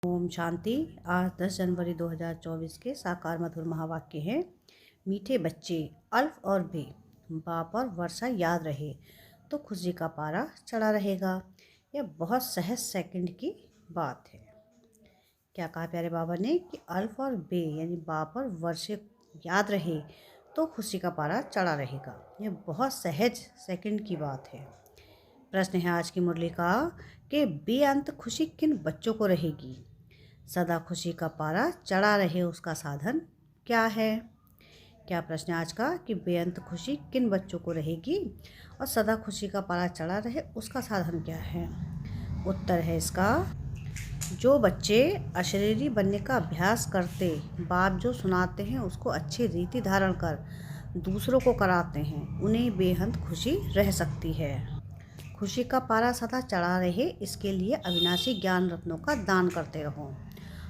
ओम शांति। आज 10 जनवरी 2024 के साकार मधुर महावाक्य हैं। मीठे बच्चे अल्फ और बे, बाप और वर्षा याद रहे तो खुशी का पारा चढ़ा रहेगा। यह बहुत सहज सेकंड की बात है। क्या कहा प्यारे बाबा ने कि अल्फ और बे यानी बाप और वर्षे याद रहे तो खुशी का पारा चढ़ा रहेगा। यह बहुत सहज सेकंड की बात है। प्रश्न है आज की मुरली का कि बेअंत खुशी किन बच्चों को रहेगी। सदा खुशी का पारा चढ़ा रहे उसका साधन क्या है। क्या प्रश्न आज का कि बेअंत खुशी किन बच्चों को रहेगी और सदा खुशी का पारा चढ़ा रहे उसका साधन क्या है। उत्तर है इसका, जो बच्चे अशरीरी बनने का अभ्यास करते, बाप जो सुनाते हैं उसको अच्छी रीति धारण कर दूसरों को कराते हैं, उन्हें बेहद खुशी रह सकती है। खुशी का पारा सदा चढ़ा रहे इसके लिए अविनाशी ज्ञान रत्नों का दान करते रहो,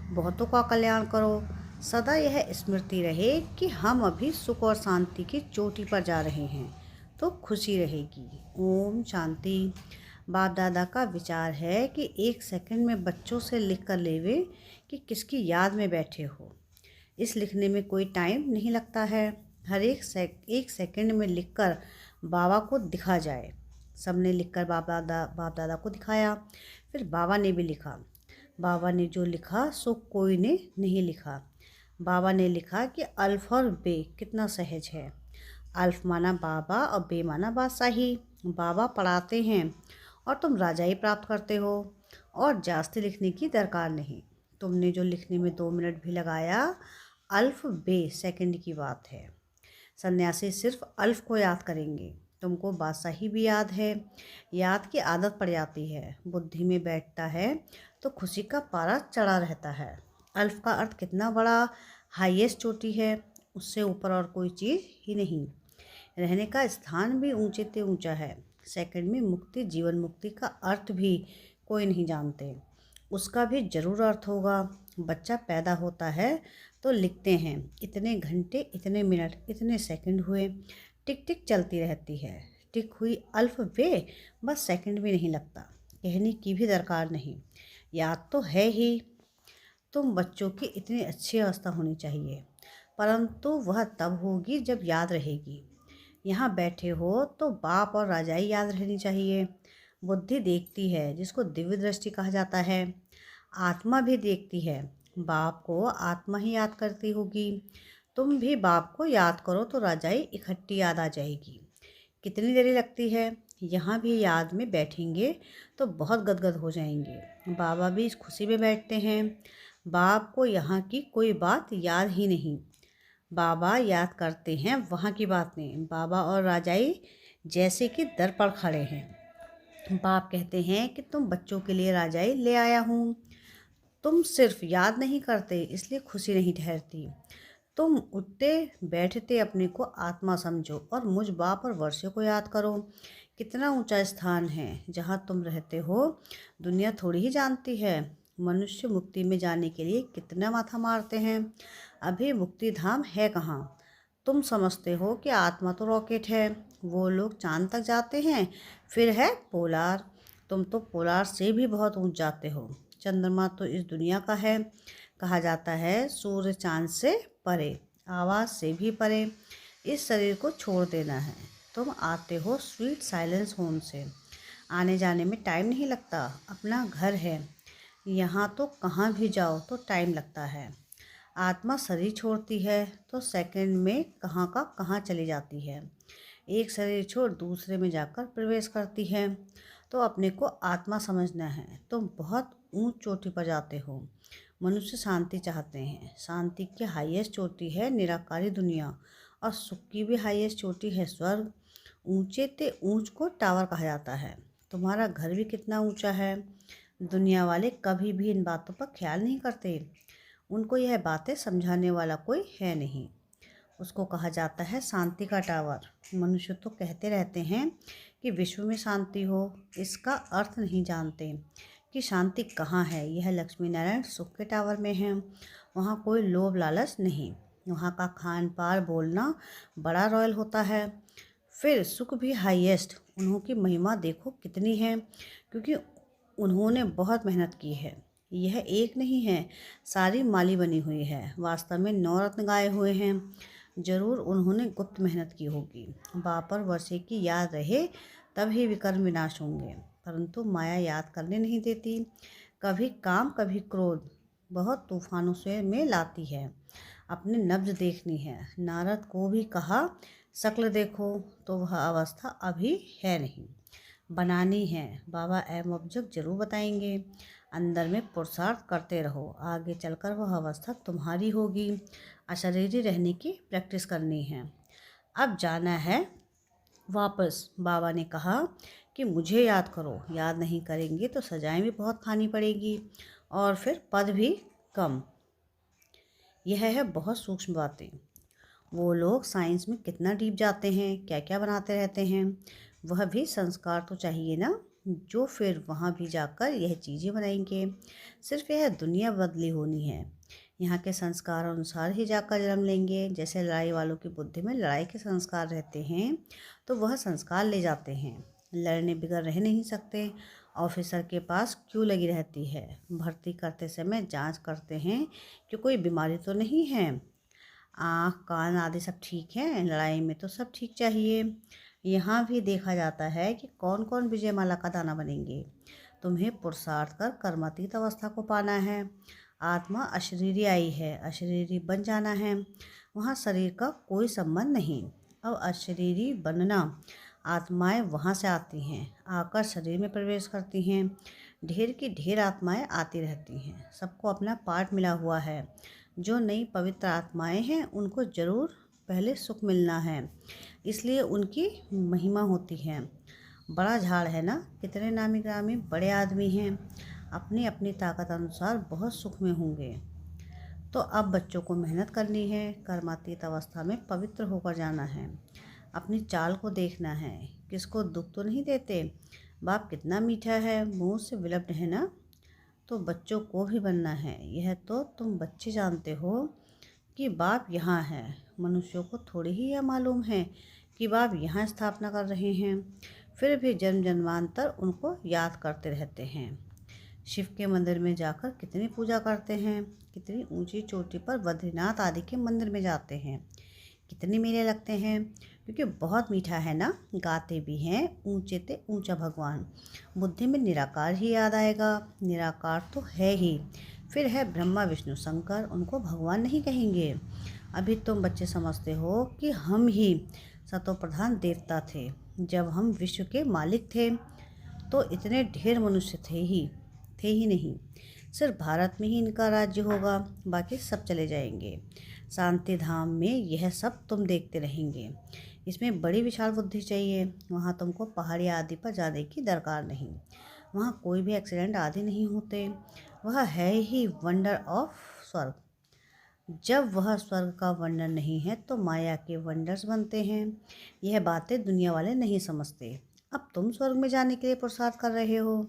बहुतों का कल्याण करो। सदा यह स्मृति रहे कि हम अभी सुख और शांति की चोटी पर जा रहे हैं तो खुशी रहेगी। ओम शांति। बाप दादा का विचार है कि एक सेकंड में बच्चों से लिख कर लेवे कि किसकी याद में बैठे हो। इस लिखने में कोई टाइम नहीं लगता है। हर एक सेकंड में लिखकर बाबा को दिखा जाए। सबने लिखकर बाप दादा को दिखाया, फिर बाबा ने भी लिखा। बाबा ने जो लिखा सो कोई ने नहीं लिखा। बाबा ने लिखा कि अल्फ और बे कितना सहज है। अल्फ माना बाबा और बे माना बादशाही। बाबा पढ़ाते हैं और तुम राजाई प्राप्त करते हो और जास्ती लिखने की दरकार नहीं। तुमने जो लिखने में 2 मिनट भी लगाया, अल्फ बे सेकंड की बात है। सन्यासी सिर्फ अल्फ को याद करेंगे। तुमको बादशाही भी याद है। याद की आदत पड़ जाती है, बुद्धि में बैठता है तो खुशी का पारा चढ़ा रहता है। अल्फ का अर्थ कितना बड़ा हाईएस्ट चोटी है, उससे ऊपर और कोई चीज़ ही नहीं। रहने का स्थान भी ऊंचे से ऊंचा है। सेकंड में मुक्ति, जीवन मुक्ति का अर्थ भी कोई नहीं जानते, उसका भी जरूर अर्थ होगा। बच्चा पैदा होता है तो लिखते हैं इतने घंटे, इतने मिनट, इतने सेकंड हुए। टिक टिक चलती रहती है। टिक हुई अल्फ बे, बस सेकंड भी नहीं लगता, कहने की भी दरकार नहीं। याद तो है ही। तुम बच्चों की इतनी अच्छी अवस्था होनी चाहिए, परंतु वह तब होगी जब याद रहेगी। यहाँ बैठे हो तो बाप और राजाई याद रहनी चाहिए। बुद्धि देखती है जिसको दिव्य दृष्टि कहा जाता है। आत्मा भी देखती है, बाप को आत्मा ही याद करती होगी। तुम भी बाप को याद करो तो राजाई इकट्ठी याद आ जाएगी। कितनी देरी लगती है। यहाँ भी याद में बैठेंगे तो बहुत गदगद हो जाएंगे। बाबा भी इस खुशी में बैठते हैं। बाप को यहाँ की कोई बात याद ही नहीं। बाबा याद करते हैं वहाँ की बातें। बाबा और राजाई जैसे कि दर पर खड़े हैं। बाप कहते हैं कि तुम बच्चों के लिए राजाई ले आया हूँ। तुम सिर्फ याद नहीं करते इसलिए खुशी नहीं ठहरती। तुम उठते बैठते अपने को आत्मा समझो और मुझ बाप और वर्षे को याद करो। कितना ऊंचा स्थान है जहाँ तुम रहते हो, दुनिया थोड़ी ही जानती है। मनुष्य मुक्ति में जाने के लिए कितना माथा मारते हैं। अभी मुक्ति धाम है कहाँ। तुम समझते हो कि आत्मा तो रॉकेट है, वो लोग चांद तक जाते हैं, फिर है पोलार। तुम तो पोलार से भी बहुत ऊंच जाते हो। चंद्रमा तो इस दुनिया का है। कहा जाता है सूर्य चांद से परे, आवाज़ से भी परे। इस शरीर को छोड़ देना है। तुम आते हो स्वीट साइलेंस होम से। आने जाने में टाइम नहीं लगता, अपना घर है। यहाँ तो कहाँ भी जाओ तो टाइम लगता है। आत्मा शरीर छोड़ती है तो सेकंड में कहाँ का कहाँ चली जाती है। एक शरीर छोड़ दूसरे में जाकर प्रवेश करती है। तो अपने को आत्मा समझना है। तुम बहुत ऊंच चोटी पर जाते हो। मनुष्य शांति चाहते हैं। शांति की हाईएस्ट चोटी है निराकारी दुनिया और सुख की भी हाईएस्ट चोटी है स्वर्ग। ऊंचे ते ऊंच को टावर कहा जाता है। तुम्हारा घर भी कितना ऊंचा है। दुनिया वाले कभी भी इन बातों पर ख्याल नहीं करते। उनको यह बातें समझाने वाला कोई है नहीं। उसको कहा जाता है शांति का टावर। मनुष्य तो कहते रहते हैं कि विश्व में शांति हो, इसका अर्थ नहीं जानते कि शांति कहाँ है। यह लक्ष्मी नारायण सुख के टावर में है। वहाँ कोई लोभ लालच नहीं। वहाँ का खान पान बोलना बड़ा रॉयल होता है। फिर सुख भी हाईएस्ट। उन्हों की महिमा देखो कितनी है, क्योंकि उन्होंने बहुत मेहनत की है। यह एक नहीं है, सारी माली बनी हुई है। वास्तव में 9 रत्न गाए हुए हैं। जरूर उन्होंने गुप्त मेहनत की होगी। बाप और वर्षे की याद रहे तब ही विकर्म विनाश होंगे, परंतु माया याद करने नहीं देती। कभी काम कभी क्रोध बहुत तूफानों से में लाती है। अपनी नब्ज देखनी है। नारद को भी कहा शक्ल देखो, तो वह अवस्था अभी है नहीं, बनानी है। बाबा एम ऑब्जेक्ट जरूर बताएंगे। अंदर में पुरुषार्थ करते रहो, आगे चलकर वह अवस्था तुम्हारी होगी। अशरीरी रहने की प्रैक्टिस करनी है। अब जाना है वापस। बाबा ने कहा कि मुझे याद करो। याद नहीं करेंगे तो सजाएं भी बहुत खानी पड़ेगी और फिर पद भी कम। यह है बहुत सूक्ष्म बातें। वो लोग साइंस में कितना डीप जाते हैं, क्या क्या बनाते रहते हैं। वह भी संस्कार तो चाहिए ना, जो फिर वहाँ भी जाकर यह चीज़ें बनाएंगे। सिर्फ यह दुनिया बदली होनी है। यहाँ के संस्कार अनुसार ही जाकर जन्म लेंगे। जैसे लड़ाई वालों की बुद्धि में लड़ाई के संस्कार रहते हैं, तो वह संस्कार ले जाते हैं। लड़ने बिगड़ रह नहीं सकते। ऑफिसर के पास क्यों लगी रहती है? भर्ती करते समय जांच करते हैं कि कोई बीमारी तो नहीं है। आँख कान आदि सब ठीक है, लड़ाई में तो सब ठीक चाहिए। यहाँ भी देखा जाता है कि कौन कौन विजयमाला का दाना बनेंगे। तुम्हें पुरुषार्थ कर कर्मातीत अवस्था को पाना है। आत्मा अशरीरी आई है, अशरीरी बन जाना है। वहाँ शरीर का कोई संबंध नहीं। अब अशरीरी बनना, आत्माएं वहाँ से आती हैं, आकर शरीर में प्रवेश करती हैं। ढेर की ढेर आत्माएं आती रहती हैं। सबको अपना पार्ट मिला हुआ है। जो नई पवित्र आत्माएं हैं उनको जरूर पहले सुख मिलना है, इसलिए उनकी महिमा होती है। बड़ा झाड़ है ना, कितने नामी ग्रामी बड़े आदमी हैं, अपनी अपनी ताकत अनुसार बहुत सुख में होंगे। तो अब बच्चों को मेहनत करनी है, कर्मातीत अवस्था में पवित्र होकर जाना है। अपनी चाल को देखना है, किसको दुख तो नहीं देते। बाप कितना मीठा है, मुंह से विलप्त है ना। तो बच्चों को भी बनना है। यह तो तुम बच्चे जानते हो कि बाप यहाँ है। मनुष्यों को थोड़ी ही यह मालूम है कि बाप यहाँ स्थापना कर रहे हैं, फिर भी जन्म जन्मांतर उनको याद करते रहते हैं। शिव के मंदिर में जाकर कितनी पूजा करते हैं, कितनी ऊंची चोटी पर बद्रीनाथ आदि के मंदिर में जाते हैं, कितने मेले लगते हैं, क्योंकि बहुत मीठा है ना। गाते भी हैं ऊंचे ते ऊंचा भगवान। बुद्धि में निराकार ही याद आएगा। निराकार तो है ही, फिर है ब्रह्मा विष्णु शंकर, उनको भगवान नहीं कहेंगे। अभी तुम बच्चे समझते हो कि हम ही सतो प्रधान देवता थे। जब हम विश्व के मालिक थे तो इतने ढेर मनुष्य थे ही नहीं। सिर्फ भारत में ही इनका राज्य होगा, बाकी सब चले जाएंगे। शांति धाम में यह सब तुम देखते रहेंगे। इसमें बड़ी विशाल बुद्धि चाहिए। वहाँ तुमको पहाड़ी आदि पर जाने की दरकार नहीं। वहाँ कोई भी एक्सीडेंट आदि नहीं होते। वह है ही वंडर ऑफ स्वर्ग। जब वह स्वर्ग का वंडर नहीं है तो माया के वंडर्स बनते हैं। यह बातें दुनिया वाले नहीं समझते। अब तुम स्वर्ग में जाने के लिए पुरुषार्थ कर रहे हो।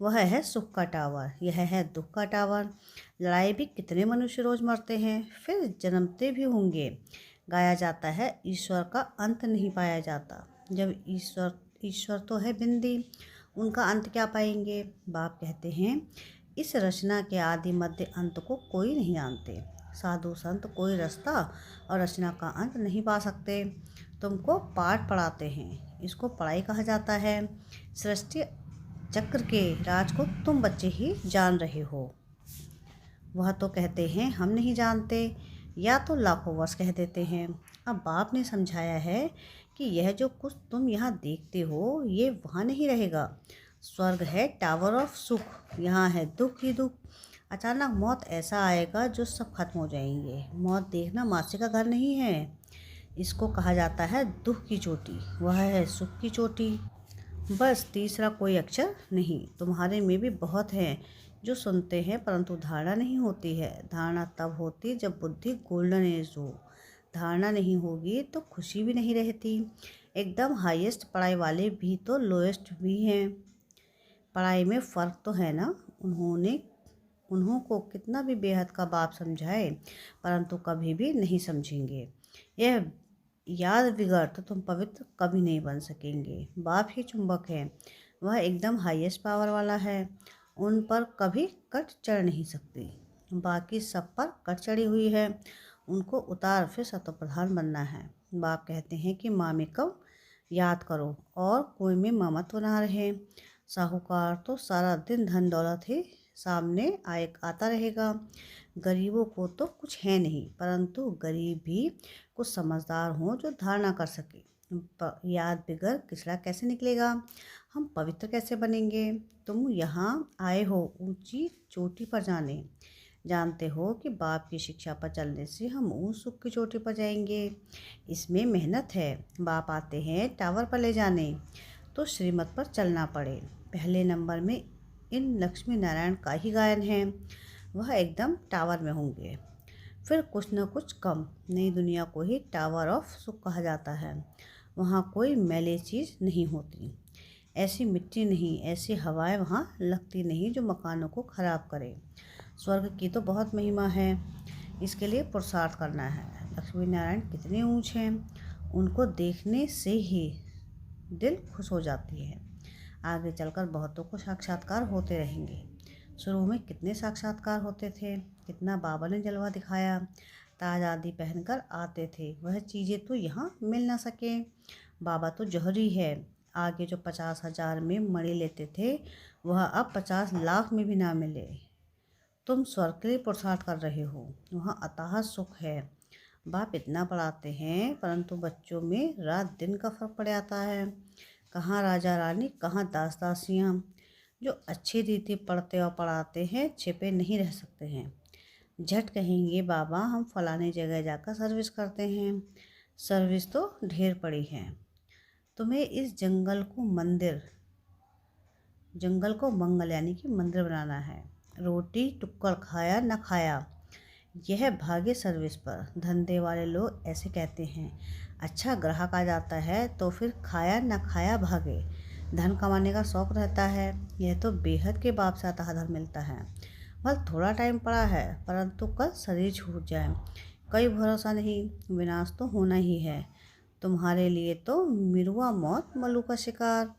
वह है सुख का टावर, यह है दुख का टावर। लड़ाई भी कितने मनुष्य रोज मरते हैं, फिर जन्मते भी होंगे। गाया जाता है ईश्वर का अंत नहीं पाया जाता। जब ईश्वर तो है बिंदी, उनका अंत क्या पाएंगे। बाप कहते हैं इस रचना के आदि मध्य अंत को कोई नहीं जानते। साधु संत कोई रास्ता और रचना का अंत नहीं पा सकते। तुमको पाठ पढ़ाते हैं, इसको पढ़ाई कहा जाता है। सृष्टि चक्र के राज को तुम बच्चे ही जान रहे हो। वह तो कहते हैं हम नहीं जानते, या तो लाखों वर्ष कह देते हैं। अब बाप ने समझाया है कि यह जो कुछ तुम यहाँ देखते हो ये वहाँ नहीं रहेगा। स्वर्ग है टावर ऑफ सुख, यहाँ है दुख ही दुख। अचानक मौत ऐसा आएगा जो सब खत्म हो जाएंगे। मौत देखना मासी का घर नहीं है। इसको कहा जाता है दुख की चोटी, वह है सुख की चोटी। बस तीसरा कोई अक्षर नहीं। तुम्हारे में भी बहुत हैं जो सुनते हैं परंतु धारणा नहीं होती है। धारणा तब होती जब बुद्धि गोल्डन एज हो। धारणा नहीं होगी तो खुशी भी नहीं रहती। एकदम हाईएस्ट पढ़ाई वाले भी तो लोएस्ट भी हैं। पढ़ाई में फ़र्क तो है ना। उन्हों को कितना भी बेहद का बाप समझाए परंतु कभी भी नहीं समझेंगे। यह याद बिगड़ तो तुम पवित्र कभी नहीं बन सकेंगे। बाप ही चुंबक है, वह एकदम हाईएस्ट पावर वाला है। उन पर कभी कट चढ़ नहीं सकती। बाकी सब पर कट चढ़ी हुई है, उनको उतार फिर शतप्रधान बनना है। बाप कहते हैं कि माँ में कब याद करो और कोई में ममत्व ना रहे। साहूकार तो सारा दिन धन दौलत ही सामने आता रहेगा। गरीबों को तो कुछ है नहीं, परंतु गरीब भी कुछ समझदार हों जो धारणा कर सके। याद बिगड़ किचड़ा कैसे निकलेगा, हम पवित्र कैसे बनेंगे। तुम यहाँ आए हो ऊंची चोटी पर जानते हो कि बाप की शिक्षा पर चलने से हम ऊंच सुख की चोटी पर जाएंगे। इसमें मेहनत है। बाप आते हैं टावर पर ले जाने, तो श्रीमत पर चलना पड़े। पहले नंबर में इन लक्ष्मी नारायण का ही गायन है, वह एकदम टावर में होंगे। फिर कुछ न कुछ कम। नई दुनिया को ही टावर ऑफ सुख कहा जाता है। वहाँ कोई मैली चीज़ नहीं होती, ऐसी मिट्टी नहीं, ऐसी हवाएं वहाँ लगती नहीं जो मकानों को खराब करे। स्वर्ग की तो बहुत महिमा है, इसके लिए पुरुषार्थ करना है। लक्ष्मी नारायण कितने ऊंच हैं, उनको देखने से ही दिल खुश हो जाती है। आगे चलकर बहुतों को साक्षात्कार होते रहेंगे। शुरू में कितने साक्षात्कार होते थे, कितना बाबा ने जलवा दिखाया। ताज आदि पहनकर आते थे, वह चीज़ें तो यहाँ मिल ना सके। बाबा तो जौहरी है। आगे जो 50,000 में मणि लेते थे, वह अब 50 लाख में भी ना मिले। तुम स्वर्ग के लिए पुरुषार्थ कर रहे हो, वहाँ अथाह सुख है। बाप इतना पढ़ाते हैं, परंतु बच्चों में रात दिन का फर्क पड़ जाता है। कहाँ राजा रानी, कहाँ दास दासियाँ। जो अच्छी रीति पढ़ते और पढ़ाते हैं छिपे नहीं रह सकते हैं। झट कहेंगे बाबा हम फलाने जगह जाकर सर्विस करते हैं। सर्विस तो ढेर पड़ी है। तुम्हें इस जंगल को मंगल यानी कि मंदिर बनाना है। रोटी टुक्कर खाया न खाया, यह भाग्य सर्विस पर। धंधे वाले लोग ऐसे कहते हैं, अच्छा ग्राहक आ जाता है तो फिर खाया न खाया भागे। धन कमाने का शौक़ रहता है, यह तो बेहद के बाप से अतः धन मिलता है। बस थोड़ा टाइम पड़ा है, परंतु कल शरीर छूट जाए, कोई भरोसा नहीं, विनाश तो होना ही है। तुम्हारे लिए तो मिरुआ मौत मल्लू का शिकार।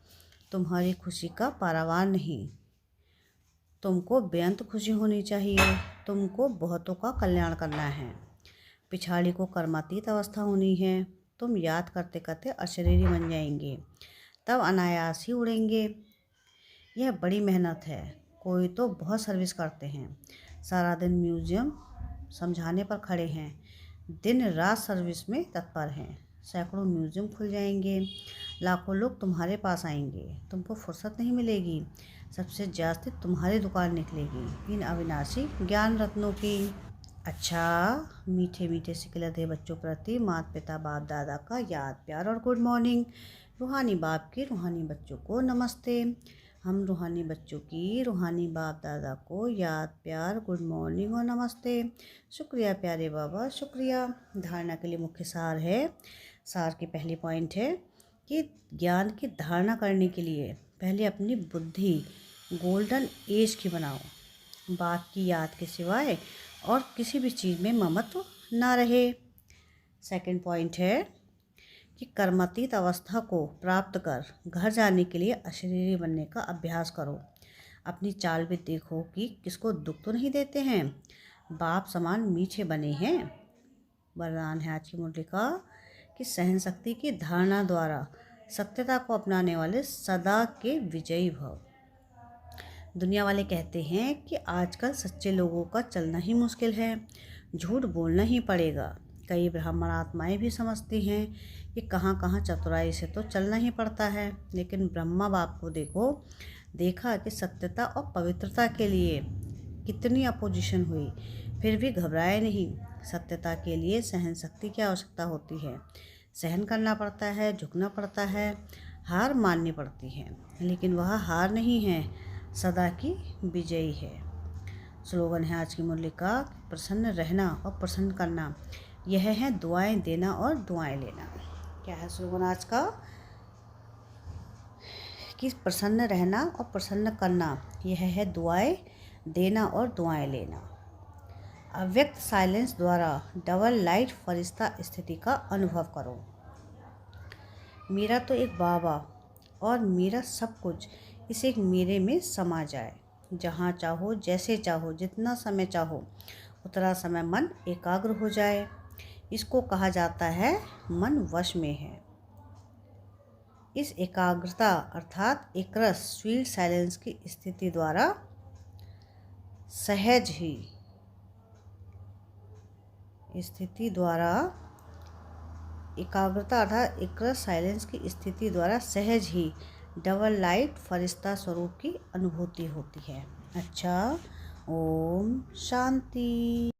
तुम्हारी खुशी का पारावार नहीं, तुमको बेअंत खुशी होनी चाहिए। तुमको बहुतों का कल्याण करना है। पिछाड़ी को कर्मातीत अवस्था होनी है। तुम याद करते करते अशरीरी बन जाएंगे, तब अनायास ही उड़ेंगे। यह बड़ी मेहनत है। कोई तो बहुत सर्विस करते हैं, सारा दिन म्यूजियम समझाने पर खड़े हैं, दिन रात सर्विस में तत्पर हैं। सैकड़ों म्यूजियम खुल जाएंगे, लाखों लोग तुम्हारे पास आएंगे, तुमको फुर्सत नहीं मिलेगी। सबसे जास्ती तुम्हारी दुकान निकलेगी इन अविनाशी ज्ञान रत्नों की। अच्छा, मीठे मीठे सिकलते बच्चों प्रति माता पिता बाप दादा का याद प्यार और गुड मॉर्निंग। रूहानी बाप की रूहानी बच्चों को नमस्ते। हम रूहानी बच्चों की रूहानी बाप दादा को याद प्यार गुड मॉर्निंग और नमस्ते। शुक्रिया प्यारे बाबा, शुक्रिया। धारणा के लिए मुख्य सार है। सार की पहली पॉइंट है कि ज्ञान की धारणा करने के लिए पहले अपनी बुद्धि गोल्डन एज की बनाओ। बाप की याद के सिवाय और किसी भी चीज़ में ममत्व ना रहे। सेकंड पॉइंट है कि कर्मातीत अवस्था को प्राप्त कर घर जाने के लिए अशरीरी बनने का अभ्यास करो। अपनी चाल भी देखो कि किसको दुख तो नहीं देते हैं। बाप समान मीठे बने हैं। वरदान है आज की मुरली का कि सहन शक्ति की धारणा द्वारा सत्यता को अपनाने वाले सदा के विजयी भव। दुनिया वाले कहते हैं कि आजकल सच्चे लोगों का चलना ही मुश्किल है, झूठ बोलना ही पड़ेगा। कई ब्राह्मण आत्माएँ भी समझती हैं कि कहाँ कहाँ चतुराई से तो चलना ही पड़ता है, लेकिन ब्रह्मा बाप को देखा कि सत्यता और पवित्रता के लिए कितनी अपोजिशन हुई, फिर भी घबराए नहीं। सत्यता के लिए सहन शक्ति की आवश्यकता होती है। सहन करना पड़ता है, झुकना पड़ता है, हार माननी पड़ती है, लेकिन वह हार नहीं है, सदा की विजयी है। स्लोगन है आज की मुरली का, प्रसन्न रहना और प्रसन्न करना, यह है दुआएं देना और दुआएं लेना। क्या है स्लोगन आज का? कि प्रसन्न रहना और प्रसन्न करना, यह है दुआएं देना और दुआएं लेना। अव्यक्त साइलेंस द्वारा डबल लाइट फरिश्ता स्थिति का अनुभव करो। मेरा तो एक बाबा और मेरा सब कुछ इस एक मेरे में समा जाए। जहाँ चाहो, जैसे चाहो, जितना समय चाहो उतना समय मन एकाग्र हो जाए, इसको कहा जाता है मन वश में है। इस एकाग्रता अर्थात एकरस स्वीट साइलेंस की स्थिति द्वारा सहज ही एकाग्रता अर्थात एकरस साइलेंस की स्थिति द्वारा सहज ही डबल लाइट फरिश्ता स्वरूप की अनुभूति होती है। अच्छा, ओम शांति।